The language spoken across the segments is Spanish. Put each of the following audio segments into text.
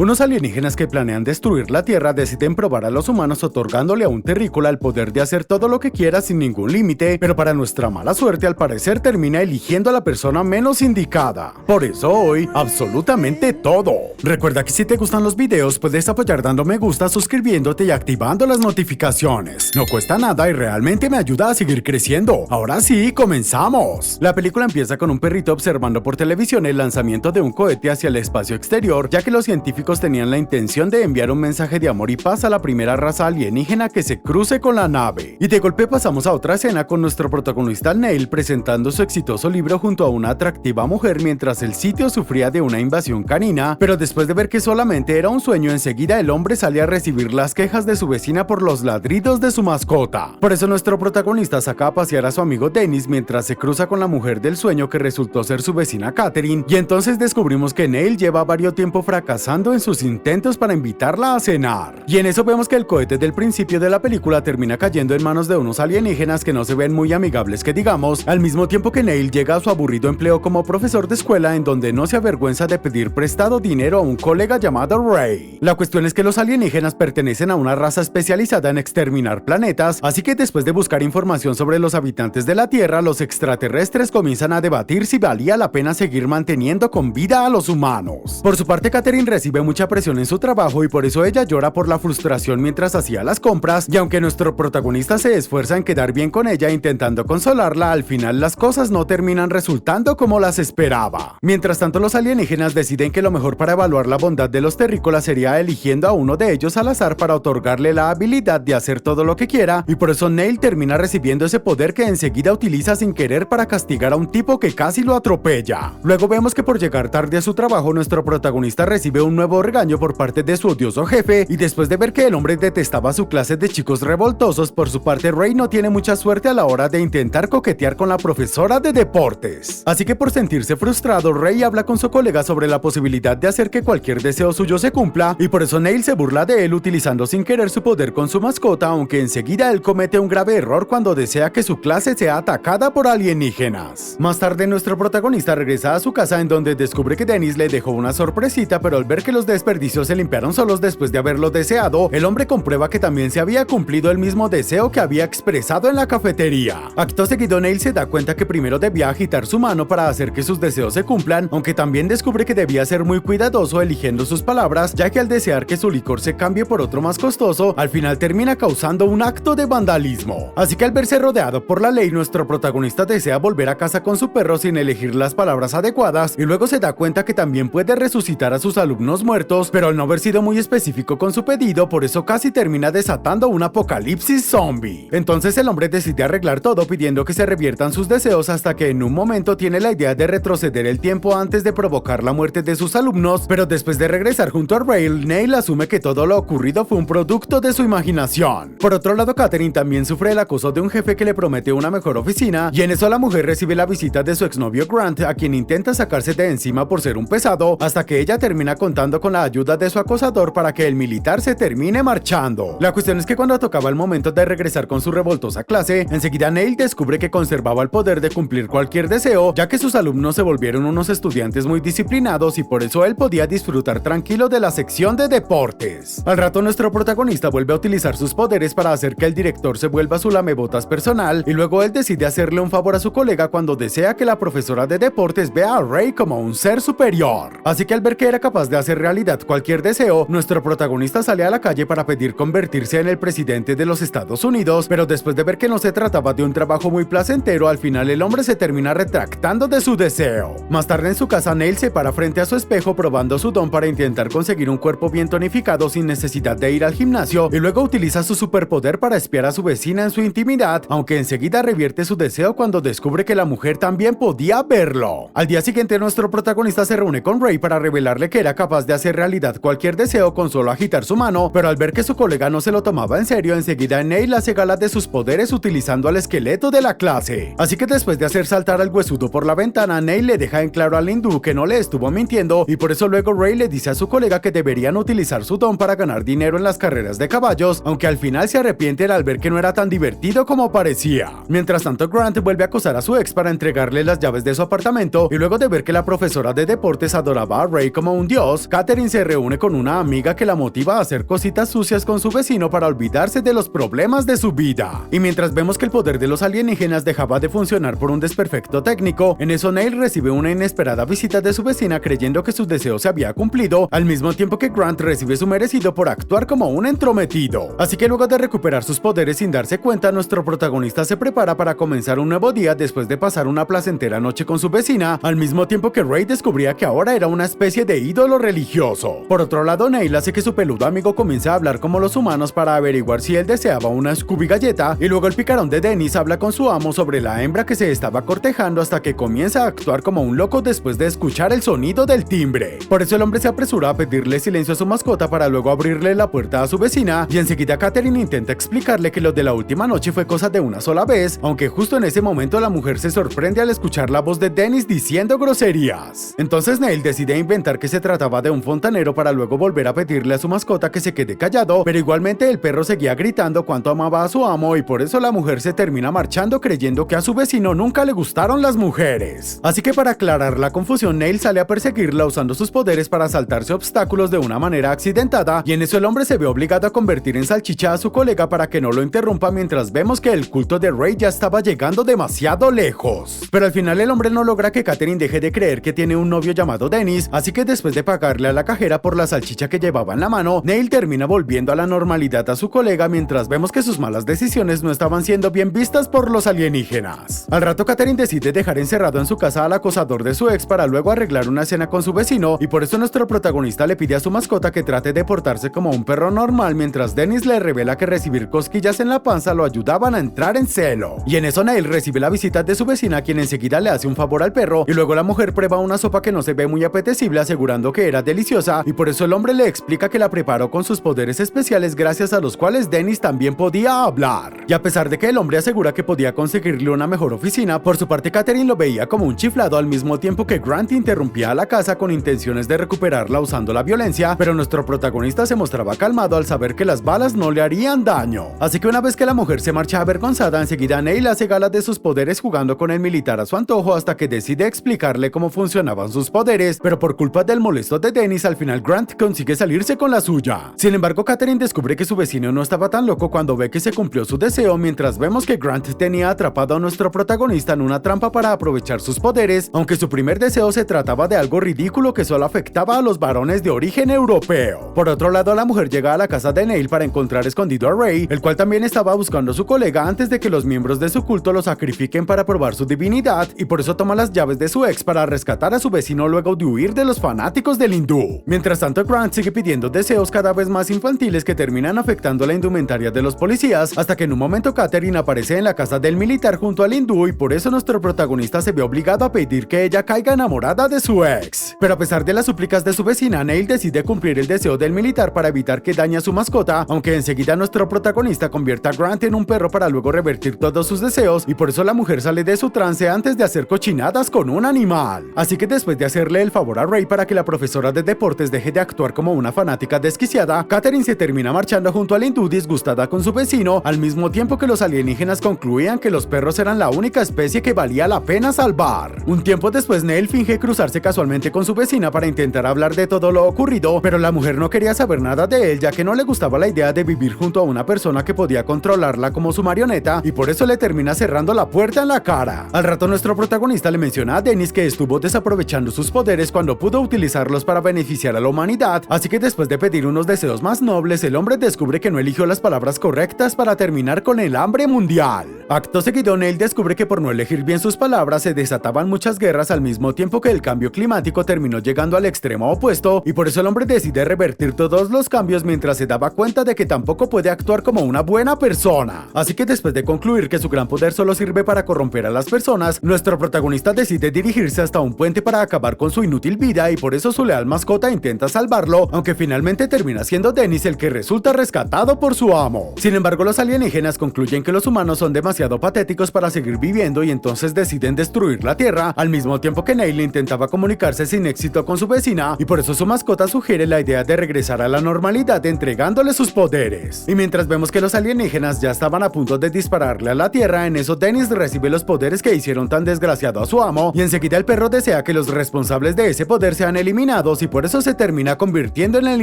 Unos alienígenas que planean destruir la Tierra deciden probar a los humanos otorgándole a un terrícola el poder de hacer todo lo que quiera sin ningún límite, pero para nuestra mala suerte al parecer termina eligiendo a la persona menos indicada. Por eso hoy, absolutamente todo. Recuerda que si te gustan los videos puedes apoyar dando me gusta, suscribiéndote y activando las notificaciones. No cuesta nada y realmente me ayuda a seguir creciendo. Ahora sí, comenzamos. La película empieza con un perrito observando por televisión el lanzamiento de un cohete hacia el espacio exterior, ya que los científicos tenían la intención de enviar un mensaje de amor y paz a la primera raza alienígena que se cruce con la nave. Y de golpe pasamos a otra escena con nuestro protagonista Neil presentando su exitoso libro junto a una atractiva mujer mientras el sitio sufría de una invasión canina, pero después de ver que solamente era un sueño, enseguida el hombre sale a recibir las quejas de su vecina por los ladridos de su mascota. Por eso nuestro protagonista saca a pasear a su amigo Dennis mientras se cruza con la mujer del sueño que resultó ser su vecina Catherine, y entonces descubrimos que Neil lleva varios tiempo fracasando en sus intentos para invitarla a cenar. Y en eso vemos que el cohete del principio de la película termina cayendo en manos de unos alienígenas que no se ven muy amigables que digamos, al mismo tiempo que Neil llega a su aburrido empleo como profesor de escuela en donde no se avergüenza de pedir prestado dinero a un colega llamado Ray. La cuestión es que los alienígenas pertenecen a una raza especializada en exterminar planetas, así que después de buscar información sobre los habitantes de la Tierra, los extraterrestres comienzan a debatir si valía la pena seguir manteniendo con vida a los humanos. Por su parte, Catherine recibe mucha presión en su trabajo y por eso ella llora por la frustración mientras hacía las compras, y aunque nuestro protagonista se esfuerza en quedar bien con ella intentando consolarla, al final las cosas no terminan resultando como las esperaba. Mientras tanto, los alienígenas deciden que lo mejor para evaluar la bondad de los terrícolas sería eligiendo a uno de ellos al azar para otorgarle la habilidad de hacer todo lo que quiera, y por eso Neil termina recibiendo ese poder que enseguida utiliza sin querer para castigar a un tipo que casi lo atropella. Luego vemos que por llegar tarde a su trabajo, nuestro protagonista recibe un nuevo regaño por parte de su odioso jefe, y después de ver que el hombre detestaba su clase de chicos revoltosos, por su parte Ray no tiene mucha suerte a la hora de intentar coquetear con la profesora de deportes. Así que por sentirse frustrado, Ray habla con su colega sobre la posibilidad de hacer que cualquier deseo suyo se cumpla, y por eso Neil se burla de él utilizando sin querer su poder con su mascota, aunque enseguida él comete un grave error cuando desea que su clase sea atacada por alienígenas. Más tarde nuestro protagonista regresa a su casa en donde descubre que Dennis le dejó una sorpresita, pero al ver que los desperdicios se limpiaron solos después de haberlo deseado, el hombre comprueba que también se había cumplido el mismo deseo que había expresado en la cafetería. Acto seguido, Neil se da cuenta que primero debía agitar su mano para hacer que sus deseos se cumplan, aunque también descubre que debía ser muy cuidadoso eligiendo sus palabras, ya que al desear que su licor se cambie por otro más costoso, al final termina causando un acto de vandalismo. Así que al verse rodeado por la ley, nuestro protagonista desea volver a casa con su perro sin elegir las palabras adecuadas, y luego se da cuenta que también puede resucitar a sus alumnos muertos, pero al no haber sido muy específico con su pedido, por eso casi termina desatando un apocalipsis zombie. Entonces el hombre decide arreglar todo pidiendo que se reviertan sus deseos, hasta que en un momento tiene la idea de retroceder el tiempo antes de provocar la muerte de sus alumnos, pero después de regresar junto a Ray, Neil asume que todo lo ocurrido fue un producto de su imaginación. Por otro lado, Catherine también sufre el acoso de un jefe que le promete una mejor oficina, y en eso la mujer recibe la visita de su exnovio Grant, a quien intenta sacarse de encima por ser un pesado, hasta que ella termina contando con la ayuda de su acosador para que el militar se termine marchando. La cuestión es que cuando tocaba el momento de regresar con su revoltosa clase, enseguida Neil descubre que conservaba el poder de cumplir cualquier deseo, ya que sus alumnos se volvieron unos estudiantes muy disciplinados y por eso él podía disfrutar tranquilo de la sección de deportes. Al rato nuestro protagonista vuelve a utilizar sus poderes para hacer que el director se vuelva su lamebotas personal, y luego él decide hacerle un favor a su colega cuando desea que la profesora de deportes vea a Ray como un ser superior. Así que al ver que era capaz de hacer realidad cualquier deseo, nuestro protagonista sale a la calle para pedir convertirse en el presidente de los Estados Unidos, pero después de ver que no se trataba de un trabajo muy placentero, al final el hombre se termina retractando de su deseo. Más tarde en su casa, Neil se para frente a su espejo probando su don para intentar conseguir un cuerpo bien tonificado sin necesidad de ir al gimnasio, y luego utiliza su superpoder para espiar a su vecina en su intimidad, aunque enseguida revierte su deseo cuando descubre que la mujer también podía verlo. Al día siguiente nuestro protagonista se reúne con Ray para revelarle que era capaz de hacer realidad cualquier deseo con solo agitar su mano, pero al ver que su colega no se lo tomaba en serio, enseguida Neil hace gala de sus poderes utilizando al esqueleto de la clase. Así que después de hacer saltar al huesudo por la ventana, Neil le deja en claro al hindú que no le estuvo mintiendo, y por eso luego Ray le dice a su colega que deberían utilizar su don para ganar dinero en las carreras de caballos, aunque al final se arrepienten al ver que no era tan divertido como parecía. Mientras tanto, Grant vuelve a acosar a su ex para entregarle las llaves de su apartamento, y luego de ver que la profesora de deportes adoraba a Ray como un dios, Kat Katherine se reúne con una amiga que la motiva a hacer cositas sucias con su vecino para olvidarse de los problemas de su vida. Y mientras vemos que el poder de los alienígenas dejaba de funcionar por un desperfecto técnico, en eso Neil recibe una inesperada visita de su vecina creyendo que su deseo se había cumplido, al mismo tiempo que Grant recibe su merecido por actuar como un entrometido. Así que luego de recuperar sus poderes sin darse cuenta, nuestro protagonista se prepara para comenzar un nuevo día después de pasar una placentera noche con su vecina, al mismo tiempo que Ray descubría que ahora era una especie de ídolo religioso. Por otro lado, Neil hace que su peludo amigo comience a hablar como los humanos para averiguar si él deseaba una Scooby galleta, y luego el picarón de Dennis habla con su amo sobre la hembra que se estaba cortejando hasta que comienza a actuar como un loco después de escuchar el sonido del timbre. Por eso el hombre se apresura a pedirle silencio a su mascota para luego abrirle la puerta a su vecina, y enseguida Katherine intenta explicarle que lo de la última noche fue cosa de una sola vez, aunque justo en ese momento la mujer se sorprende al escuchar la voz de Dennis diciendo groserías. Entonces Neil decide inventar que se trataba de un fontanero para luego volver a pedirle a su mascota que se quede callado, pero igualmente el perro seguía gritando cuánto amaba a su amo, y por eso la mujer se termina marchando creyendo que a su vecino nunca le gustaron las mujeres. Así que para aclarar la confusión, Neil sale a perseguirla usando sus poderes para saltarse obstáculos de una manera accidentada, y en eso el hombre se ve obligado a convertir en salchicha a su colega para que no lo interrumpa, mientras vemos que el culto de Ray ya estaba llegando demasiado lejos. Pero al final el hombre no logra que Katherine deje de creer que tiene un novio llamado Dennis, así que después de pagarle a la cajera por la salchicha que llevaba en la mano, Neil termina volviendo a la normalidad a su colega, mientras vemos que sus malas decisiones no estaban siendo bien vistas por los alienígenas. Al rato Katherine decide dejar encerrado en su casa al acosador de su ex para luego arreglar una cena con su vecino, y por eso nuestro protagonista le pide a su mascota que trate de portarse como un perro normal, mientras Dennis le revela que recibir cosquillas en la panza lo ayudaban a entrar en celo. Y en eso Neil recibe la visita de su vecina, quien enseguida le hace un favor al perro, y luego la mujer prueba una sopa que no se ve muy apetecible asegurando que era deliciosa, y por eso el hombre le explica que la preparó con sus poderes especiales gracias a los cuales Dennis también podía hablar. Y a pesar de que el hombre asegura que podía conseguirle una mejor oficina, por su parte Katherine lo veía como un chiflado, al mismo tiempo que Grant interrumpía a la casa con intenciones de recuperarla usando la violencia, pero nuestro protagonista se mostraba calmado al saber que las balas no le harían daño. Así que una vez que la mujer se marcha avergonzada, enseguida Neil hace gala de sus poderes jugando con el militar a su antojo hasta que decide explicarle cómo funcionaban sus poderes, pero por culpa del molesto de Dennis, al final Grant consigue salirse con la suya. Sin embargo, Katherine descubre que su vecino no estaba tan loco cuando ve que se cumplió su deseo, mientras vemos que Grant tenía atrapado a nuestro protagonista en una trampa para aprovechar sus poderes, aunque su primer deseo se trataba de algo ridículo que solo afectaba a los varones de origen europeo. Por otro lado, la mujer llega a la casa de Neil para encontrar escondido a Ray, el cual también estaba buscando a su colega antes de que los miembros de su culto lo sacrifiquen para probar su divinidad, y por eso toma las llaves de su ex para rescatar a su vecino luego de huir de los fanáticos del hindú. Mientras tanto, Grant sigue pidiendo deseos cada vez más infantiles que terminan afectando la indumentaria de los policías, hasta que en un momento Katherine aparece en la casa del militar junto al hindú, y por eso nuestro protagonista se ve obligado a pedir que ella caiga enamorada de su ex. Pero a pesar de las súplicas de su vecina, Neil decide cumplir el deseo del militar para evitar que dañe a su mascota, aunque enseguida nuestro protagonista convierte a Grant en un perro para luego revertir todos sus deseos, y por eso la mujer sale de su trance antes de hacer cochinadas con un animal. Así que después de hacerle el favor a Ray para que la profesora de deportes deje de actuar como una fanática desquiciada, Katherine se termina marchando junto al hindú disgustada con su vecino, al mismo tiempo que los alienígenas concluían que los perros eran la única especie que valía la pena salvar. Un tiempo después, Neil finge cruzarse casualmente con su vecina para intentar hablar de todo lo ocurrido, pero la mujer no quería saber nada de él, ya que no le gustaba la idea de vivir junto a una persona que podía controlarla como su marioneta, y por eso le termina cerrando la puerta en la cara. Al rato nuestro protagonista le menciona a Dennis que estuvo desaprovechando sus poderes cuando pudo utilizarlos para beneficiar a la humanidad, así que después de pedir unos deseos más nobles, el hombre descubre que no eligió las palabras correctas para terminar con el hambre mundial. Acto seguido, Neil descubre que por no elegir bien sus palabras se desataban muchas guerras, al mismo tiempo que el cambio climático terminó llegando al extremo opuesto, y por eso el hombre decide revertir todos los cambios mientras se daba cuenta de que tampoco puede actuar como una buena persona. Así que después de concluir que su gran poder solo sirve para corromper a las personas, nuestro protagonista decide dirigirse hasta un puente para acabar con su inútil vida, y por eso su leal mascota intenta salvarlo, aunque finalmente termina siendo Dennis el que resulta rescatado por su amo. Sin embargo, los alienígenas concluyen que los humanos son demasiado patéticos para seguir viviendo, y entonces deciden destruir la Tierra, al mismo tiempo que Neil intentaba comunicarse sin éxito con su vecina, y por eso su mascota sugiere la idea de regresar a la normalidad entregándole sus poderes. Y mientras vemos que los alienígenas ya estaban a punto de dispararle a la Tierra, en eso Dennis recibe los poderes que hicieron tan desgraciado a su amo, y enseguida el perro desea que los responsables de ese poder sean eliminados, y por eso se termina convirtiendo en el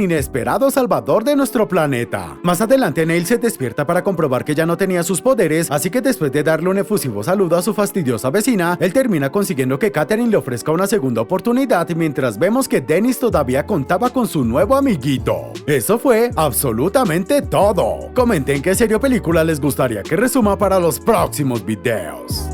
inesperado salvador de nuestro planeta. Más adelante Neil se despierta para comprobar que ya no tenía sus poderes, así que después de darle un efusivo saludo a su fastidiosa vecina, él termina consiguiendo que Catherine le ofrezca una segunda oportunidad, mientras vemos que Dennis todavía contaba con su nuevo amiguito. Eso fue absolutamente todo. Comenten qué serie o película les gustaría que resuma para los próximos videos.